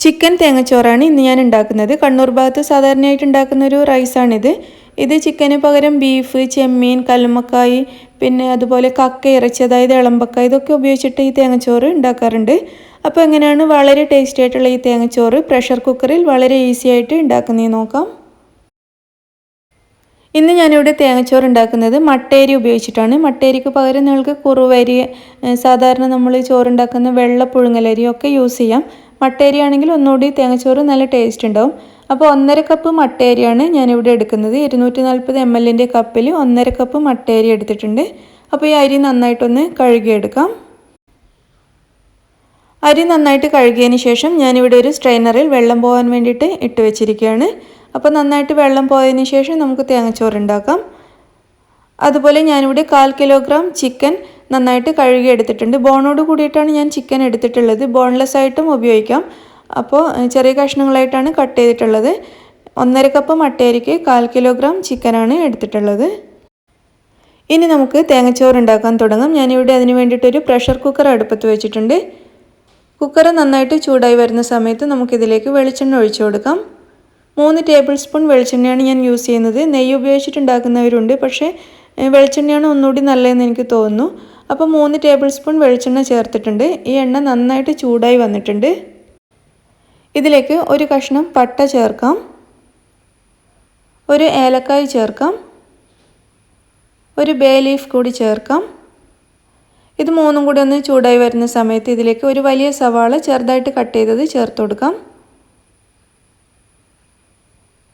Chicken തേങ്ങച്ചോറാണ് ഇന്ന് ഞാൻ ഉണ്ടാക്കുന്നത്. കണ്ണൂർ ഭാഗത്ത് സാധാരണയായിട്ട് ഉണ്ടാക്കുന്ന ഒരു റൈസാണിത്. ഇത് ചിക്കന് പകരം ബീഫ്, ചെമ്മീൻ, കല്ലുമ്മക്കായ്, പിന്നെ അതുപോലെ കക്ക ഇറച്ചി, അതായത് ഇളമ്പക്ക, ഇതൊക്കെ ഉപയോഗിച്ചിട്ട് ഈ തേങ്ങച്ചോറ് ഉണ്ടാക്കാറുണ്ട്. അപ്പോൾ എങ്ങനെയാണ് വളരെ ടേസ്റ്റി ആയിട്ടുള്ള ഈ തേങ്ങച്ചോറ് പ്രഷർ കുക്കറിൽ വളരെ ഈസി ആയിട്ട് ഉണ്ടാക്കുന്നത് നോക്കാം. ഇന്ന് ഞാനിവിടെ തേങ്ങച്ചോറ് ഉണ്ടാക്കുന്നത് മട്ടേരി ഉപയോഗിച്ചിട്ടാണ്. മട്ടേരിക്ക് പകരം നിങ്ങൾക്ക് കുറുവരി, സാധാരണ നമ്മൾ ചോറുണ്ടാക്കുന്ന വെള്ള പുഴുങ്ങലരി ഒക്കെ യൂസ് ചെയ്യാം. മട്ടേരി ആണെങ്കിൽ ഒന്നുകൂടി തേങ്ങച്ചോറ് നല്ല ടേസ്റ്റ് ഉണ്ടാവും. അപ്പോൾ 1.5 കപ്പ് മട്ടേരിയാണ് ഞാനിവിടെ എടുക്കുന്നത്. 240 ml കപ്പിൽ 1.5 കപ്പ് മട്ടേരി എടുത്തിട്ടുണ്ട്. അപ്പോൾ ഈ അരി നന്നായിട്ടൊന്ന് കഴുകിയെടുക്കാം. അരി നന്നായിട്ട് കഴുകിയതിന് ശേഷം ഞാനിവിടെ ഒരു സ്ട്രെയിനറിൽ വെള്ളം പോകാൻ വേണ്ടിയിട്ട് ഇട്ട് വെച്ചിരിക്കുകയാണ്. അപ്പോൾ നന്നായിട്ട് വെള്ളം പോയതിന് ശേഷം നമുക്ക് തേങ്ങച്ചോറ് ഉണ്ടാക്കാം. അതുപോലെ ഞാനിവിടെ 1/4 കിലോഗ്രാം ചിക്കൻ നന്നായിട്ട് കഴുകി എടുത്തിട്ടുണ്ട്. ബോണോട് കൂടിയിട്ടാണ് ഞാൻ ചിക്കൻ എടുത്തിട്ടുള്ളത്. ബോൺലെസ് ആയിട്ടും ഉപയോഗിക്കാം. അപ്പോൾ ചെറിയ കഷ്ണങ്ങളായിട്ടാണ് കട്ട് ചെയ്തിട്ടുള്ളത്. 1.5 കപ്പ് മട്ടേരിക്ക് 1/4 കിലോഗ്രാം ചിക്കനാണ് എടുത്തിട്ടുള്ളത്. ഇനി നമുക്ക് തേങ്ങച്ചോറ് ഉണ്ടാക്കാൻ തുടങ്ങാം. ഞാനിവിടെ അതിന് വേണ്ടിയിട്ടൊരു പ്രഷർ കുക്കർ അടുപ്പത്ത് വെച്ചിട്ടുണ്ട്. കുക്കർ നന്നായിട്ട് ചൂടായി വരുന്ന സമയത്ത് നമുക്കിതിലേക്ക് വെളിച്ചെണ്ണ ഒഴിച്ചു കൊടുക്കാം. 3 ടേബിൾ സ്പൂൺ വെളിച്ചെണ്ണയാണ് ഞാൻ യൂസ് ചെയ്യുന്നത്. നെയ്യ് ഉപയോഗിച്ചിട്ടുണ്ടാക്കുന്നവരുണ്ട്, പക്ഷേ വെളിച്ചെണ്ണയാണ് ഒന്നുകൂടി നല്ലതെന്ന് എനിക്ക് തോന്നുന്നു. അപ്പോൾ 3 ടേബിൾ സ്പൂൺ വെളിച്ചെണ്ണ ചേർത്തിട്ടുണ്ട്. ഈ എണ്ണ നന്നായിട്ട് ചൂടായി വന്നിട്ടുണ്ട്. ഇതിലേക്ക് ഒരു കഷ്ണം പട്ട ചേർക്കാം, ഒരു ഏലക്കായ് ചേർക്കാം, ഒരു ബേ ലീഫ് കൂടി ചേർക്കാം. ഇത് മൂന്നും കൂടി ഒന്ന് ചൂടായി വരുന്ന സമയത്ത് ഇതിലേക്ക് ഒരു വലിയ സവാള ചെറുതായിട്ട് കട്ട് ചെയ്തത് ചേർത്ത് കൊടുക്കാം.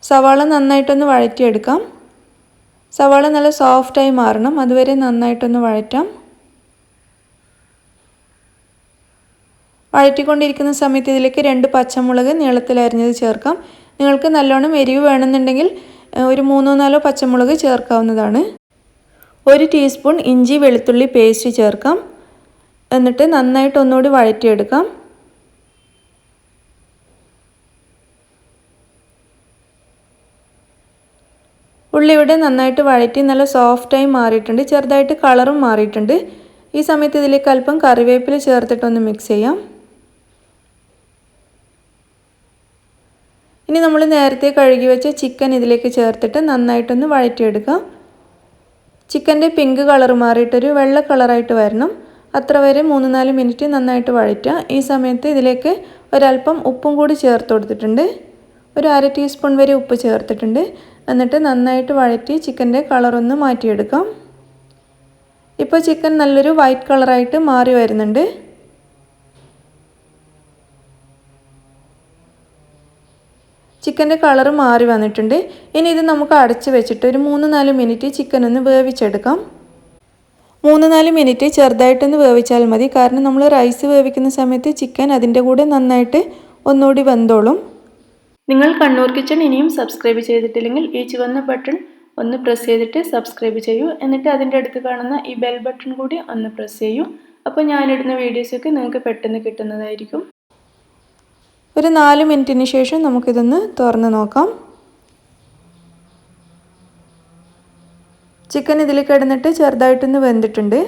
സവാള നന്നായിട്ടൊന്ന് വഴറ്റിയെടുക്കാം. സവാള നല്ല സോഫ്റ്റായി മാറണം, അതുവരെ നന്നായിട്ടൊന്ന് വഴറ്റാം. വഴറ്റിക്കൊണ്ടിരിക്കുന്ന സമയത്ത് ഇതിലേക്ക് 2 പച്ചമുളക് നീളത്തിൽ അരിഞ്ഞത് ചേർക്കാം. നിങ്ങൾക്ക് നല്ലോണം എരിവ് വേണമെന്നുണ്ടെങ്കിൽ ഒരു 3-4 പച്ചമുളക് ചേർക്കാവുന്നതാണ്. 1 ടീസ്പൂൺ ഇഞ്ചി വെളുത്തുള്ളി പേസ്റ്റ് ചേർക്കാം. എന്നിട്ട് നന്നായിട്ട് ഒന്നുകൂടി വഴറ്റിയെടുക്കാം. ഉള്ളി ഇവിടെ നന്നായിട്ട് വഴറ്റി നല്ല സോഫ്റ്റായി മാറിയിട്ടുണ്ട്. ചെറുതായിട്ട് കളറും മാറിയിട്ടുണ്ട്. ഈ സമയത്ത് ഇതിലേക്ക് അല്പം കറിവേപ്പില ചേർത്തിട്ടൊന്ന് മിക്സ് ചെയ്യാം. ഇനി നമ്മൾ നേരത്തെ കഴുകി വെച്ച ചിക്കൻ ഇതിലേക്ക് ചേർത്തിട്ട് നന്നായിട്ടൊന്ന് വഴറ്റിയെടുക്കാം. ചിക്കൻ്റെ പിങ്ക് കളർ മാറിയിട്ടൊരു വെള്ള കളറായിട്ട് വരണം. അത്ര വരെ 3-4 മിനിറ്റ് നന്നായിട്ട് വഴറ്റുക. ഈ സമയത്ത് ഇതിലേക്ക് ഒരല്പം ഉപ്പും കൂടി ചേർത്ത് കൊടുത്തിട്ടുണ്ട്. ഒരു 1/2 ടീസ്പൂൺ വരെ ഉപ്പ് ചേർത്തിട്ടുണ്ട്. എന്നിട്ട് നന്നായിട്ട് വഴറ്റി ചിക്കൻ്റെ കളറൊന്ന് മാറ്റിയെടുക്കാം. ഇപ്പോൾ ചിക്കൻ നല്ലൊരു വൈറ്റ് കളറായിട്ട് മാറി വരുന്നുണ്ട്. ചിക്കൻ്റെ കളർ മാറി വന്നിട്ടുണ്ട്. ഇനി ഇത് നമുക്ക് അടച്ച് വെച്ചിട്ട് ഒരു 3-4 മിനിറ്റ് ചിക്കൻ ഒന്ന് വേവിച്ചെടുക്കാം. 3-4 മിനിറ്റ് ചെറുതായിട്ടൊന്ന് വേവിച്ചാൽ മതി. കാരണം നമ്മൾ റൈസ് വേവിക്കുന്ന സമയത്ത് ചിക്കൻ അതിൻ്റെ കൂടെ നന്നായിട്ട് ഒന്നുകൂടി വെന്തോളും. നിങ്ങൾ കണ്ണൂർ കിച്ചൺ ഇനിയും സബ്സ്ക്രൈബ് ചെയ്തിട്ടില്ലെങ്കിൽ ഈ ചുവന്ന ബട്ടൺ ഒന്ന് പ്രസ് ചെയ്തിട്ട് സബ്സ്ക്രൈബ് ചെയ്യൂ. എന്നിട്ട് അതിൻ്റെ അടുത്ത് കാണുന്ന ഈ ബെൽ ബട്ടൺ കൂടി ഒന്ന് പ്രസ് ചെയ്യൂ. അപ്പോൾ ഞാനിടുന്ന വീഡിയോസൊക്കെ നിങ്ങൾക്ക് പെട്ടെന്ന് കിട്ടുന്നതായിരിക്കും. ഒരു 4 മിനിറ്റിന് ശേഷം നമുക്കിതൊന്ന് തുറന്ന് നോക്കാം. ചിക്കൻ ഇതിൽ കിടന്നിട്ട് ചെറുതായിട്ടൊന്ന് വെന്തിട്ടുണ്ട്.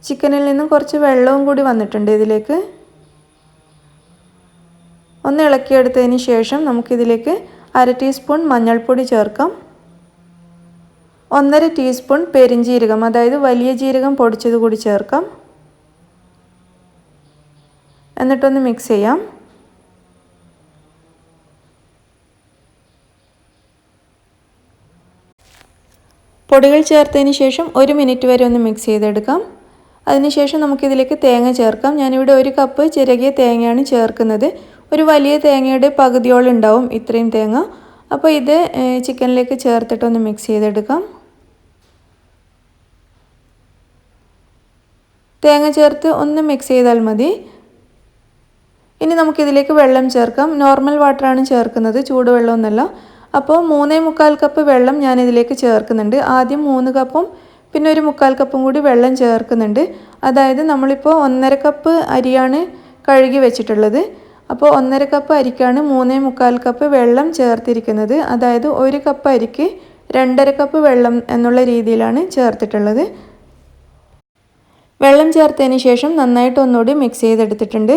ചിക്കനിൽ നിന്നും കുറച്ച് വെള്ളവും കൂടി വന്നിട്ടുണ്ട് ഇതിലേക്ക്. ഒന്ന് ഇളക്കിയെടുത്തതിന് ശേഷം നമുക്കിതിലേക്ക് 1/2 ടീസ്പൂൺ മഞ്ഞൾപ്പൊടി ചേർക്കാം. 1/2 ടീസ്പൂൺ പെരിഞ്ജീരകം, അതായത് വലിയ ജീരകം പൊടിച്ചത് കൂടി ചേർക്കാം. എന്നിട്ടൊന്ന് മിക്സ് ചെയ്യാം. പൊടികൾ ചേർത്തതിന് ശേഷം 1 മിനിറ്റ് വരെ ഒന്ന് മിക്സ് ചെയ്തെടുക്കാം. അതിനുശേഷം നമുക്കിതിലേക്ക് തേങ്ങ ചേർക്കാം. ഞാനിവിടെ 1 കപ്പ് ചിരകിയ തേങ്ങയാണ് ചേർക്കുന്നത്. ഒരു വലിയ തേങ്ങയുടെ പകുതിയോളം ഉണ്ടാവും ഇത്രയും തേങ്ങ. അപ്പോൾ ഇത് ചിക്കനിലേക്ക് ചേർത്തിട്ടൊന്ന് മിക്സ് ചെയ്തെടുക്കാം. തേങ്ങ ചേർത്ത് ഒന്ന് മിക്സ് ചെയ്താൽ മതി. ഇനി നമുക്കിതിലേക്ക് വെള്ളം ചേർക്കാം. നോർമൽ വാട്ടറാണ് ചേർക്കുന്നത്, ചൂടുവെള്ളമൊന്നുമല്ല. അപ്പോൾ 3.25 കപ്പ് വെള്ളം ഞാനിതിലേക്ക് ചേർക്കുന്നുണ്ട്. ആദ്യം 3 കപ്പും പിന്നെ ഒരു 3/4 കപ്പും കൂടി വെള്ളം ചേർക്കുന്നുണ്ട്. അതായത് നമ്മളിപ്പോൾ 1.5 കപ്പ് അരിയാണ് കഴുകി വെച്ചിട്ടുള്ളത്. അപ്പോൾ 1.5 കപ്പ് അരിക്കാണ് 3.25 കപ്പ് വെള്ളം ചേർത്തിരിക്കുന്നത്. അതായത് 1 കപ്പ് അരിക്ക് 2.5 കപ്പ് വെള്ളം എന്നുള്ള രീതിയിലാണ് ചേർത്തിട്ടുള്ളത്. വെള്ളം ചേർത്തതിന് ശേഷം നന്നായിട്ട് ഒന്നുകൂടി മിക്സ് ചെയ്തെടുത്തിട്ടുണ്ട്.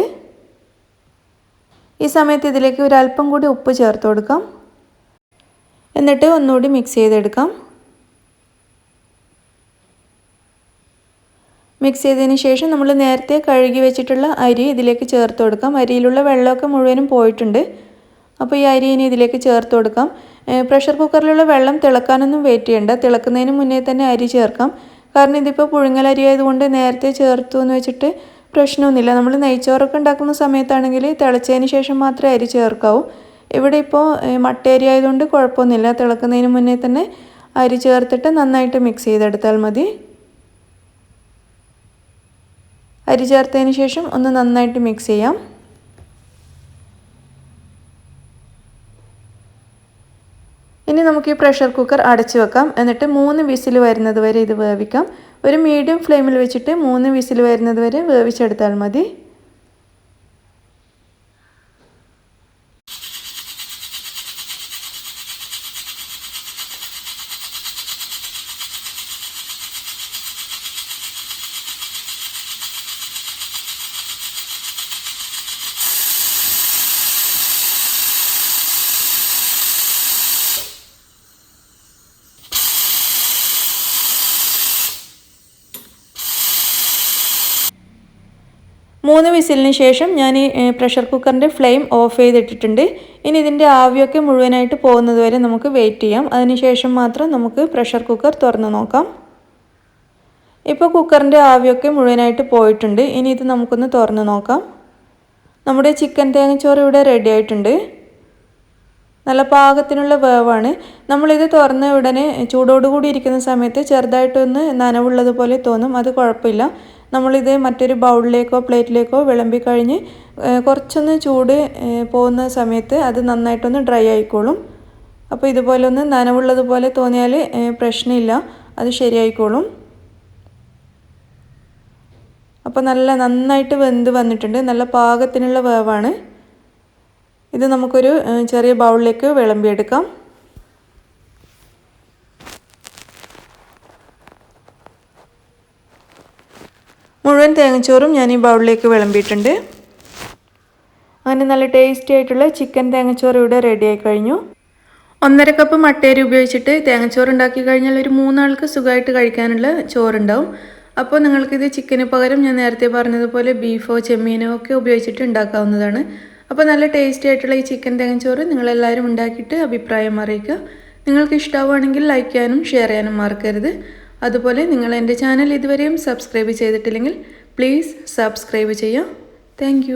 ഈ സമയത്ത് ഇതിലേക്ക് ഒരല്പം കൂടി ഉപ്പ് ചേർത്ത് കൊടുക്കാം. എന്നിട്ട് ഒന്നുകൂടി മിക്സ് ചെയ്തെടുക്കാം. മിക്സ് ചെയ്തതിന് ശേഷം നമ്മൾ നേരത്തെ കഴുകി വെച്ചിട്ടുള്ള അരി ഇതിലേക്ക് ചേർത്ത് കൊടുക്കാം. അരിയിലുള്ള വെള്ളമൊക്കെ മുഴുവനും പോയിട്ടുണ്ട്. അപ്പോൾ ഈ അരി ഇനി ഇതിലേക്ക് ചേർത്ത് കൊടുക്കാം. പ്രഷർ കുക്കറിലുള്ള വെള്ളം തിളക്കാനൊന്നും വെയിറ്റ് ചെയ്യണ്ട. തിളക്കുന്നതിന് മുന്നേ തന്നെ അരി ചേർക്കാം. കാരണം ഇതിപ്പോൾ പുഴുങ്ങലരി ആയതുകൊണ്ട് നേരത്തെ ചേർത്തു എന്ന് വെച്ചിട്ട് പ്രശ്നമൊന്നുമില്ല. നമ്മൾ നെയ്ച്ചോറൊക്കെ ഉണ്ടാക്കുന്ന സമയത്താണെങ്കിൽ തിളച്ചതിന് ശേഷം മാത്രമേ അരി ചേർക്കാവൂ. ഇവിടെ ഇപ്പോൾ മട്ടയരി ആയതുകൊണ്ട് കുഴപ്പമൊന്നുമില്ല. തിളക്കുന്നതിന് മുന്നേ തന്നെ അരി ചേർത്തിട്ട് നന്നായിട്ട് മിക്സ് ചെയ്തെടുത്താൽ മതി. അരി ചേർത്തതിന് ശേഷം ഒന്ന് നന്നായിട്ട് മിക്സ് ചെയ്യാം. ഇനി നമുക്ക് ഈ പ്രഷർ കുക്കർ അടച്ചു വെക്കാം. എന്നിട്ട് 3 വിസിൽ വരുന്നത് വരെ ഇത് വേവിക്കാം. ഒരു മീഡിയം ഫ്ലെയിമിൽ വെച്ചിട്ട് 3 വിസിൽ വരുന്നത് വരെ വേവിച്ചെടുത്താൽ മതി. മൂന്ന് വിസിലിന് ശേഷം ഞാൻ ഈ പ്രഷർ കുക്കറിൻ്റെ ഫ്ലെയിം ഓഫ് ചെയ്തിട്ടിട്ടുണ്ട്. ഇനി ഇതിൻ്റെ ആവിയൊക്കെ മുഴുവനായിട്ട് പോകുന്നത് വരെ നമുക്ക് വെയിറ്റ് ചെയ്യാം. അതിനുശേഷം മാത്രം നമുക്ക് പ്രഷർ കുക്കർ തുറന്ന് നോക്കാം. ഇപ്പോൾ കുക്കറിൻ്റെ ആവിയൊക്കെ മുഴുവനായിട്ട് പോയിട്ടുണ്ട്. ഇനി ഇത് നമുക്കൊന്ന് തുറന്ന് നോക്കാം. നമ്മുടെ ചിക്കൻ തേങ്ങച്ചോറ് ഇവിടെ റെഡി ആയിട്ടുണ്ട്. നല്ല പാകത്തിനുള്ള വേവാണ്. നമ്മളിത് തുറന്ന ഉടനെ ചൂടോടുകൂടി ഇരിക്കുന്ന സമയത്ത് ചെറുതായിട്ടൊന്ന് നനവുള്ളതുപോലെ തോന്നും. അത് കുഴപ്പമില്ല. നമ്മളിത് മറ്റൊരു ബൗളിലേക്കോ പ്ലേറ്റിലേക്കോ വിളമ്പി കഴിഞ്ഞ് കുറച്ചൊന്ന് ചൂട് പോകുന്ന സമയത്ത് അത് നന്നായിട്ടൊന്ന് ഡ്രൈ ആയിക്കോളും. അപ്പോൾ ഇതുപോലെ ഒന്ന് നനവുള്ളതുപോലെ തോന്നിയാൽ പ്രശ്നമില്ല, അത് ശരിയായിക്കോളും. അപ്പോൾ നന്നായിട്ട് വെന്ത് വന്നിട്ടുണ്ട്. നല്ല പാകത്തിനുള്ള വേവാണ്. ഇത് നമുക്കൊരു ചെറിയ ബൗളിലേക്ക് വിളമ്പിയെടുക്കാം. മുഴുവൻ തേങ്ങച്ചോറും ഞാൻ ഈ ബൗളിലേക്ക് വിളമ്പിയിട്ടുണ്ട്. അങ്ങനെ നല്ല ടേസ്റ്റി ആയിട്ടുള്ള ചിക്കൻ തേങ്ങച്ചോറ് ഇവിടെ റെഡിയായി കഴിഞ്ഞു. 1.5 കപ്പ് മട്ടയരി ഉപയോഗിച്ചിട്ട് തേങ്ങച്ചോറ് ഉണ്ടാക്കി കഴിഞ്ഞാൽ ഒരു 3 ആൾക്ക് സുഖമായിട്ട് കഴിക്കാനുള്ള ചോറുണ്ടാവും. അപ്പോൾ നിങ്ങൾക്കിത് ചിക്കന് പകരം ഞാൻ നേരത്തെ പറഞ്ഞതുപോലെ ബീഫോ ചെമ്മീനോ ഒക്കെ ഉപയോഗിച്ചിട്ട് ഉണ്ടാക്കാവുന്നതാണ്. അപ്പോൾ നല്ല ടേസ്റ്റി ആയിട്ടുള്ള ഈ ചിക്കൻ തേങ്ങച്ചോറ് നിങ്ങളെല്ലാവരും ഉണ്ടാക്കിയിട്ട് അഭിപ്രായം അറിയിക്കുക. നിങ്ങൾക്ക് ഇഷ്ടമാവുകയാണെങ്കിൽ ലൈക്ക് ചെയ്യാനും ഷെയർ ചെയ്യാനും മറക്കരുത്. അതുപോലെ നിങ്ങൾ എൻ്റെ ചാനൽ ഇതുവരെയും സബ്സ്ക്രൈബ് ചെയ്തിട്ടില്ലെങ്കിൽ പ്ലീസ് സബ്സ്ക്രൈബ് ചെയ്യുക. താങ്ക്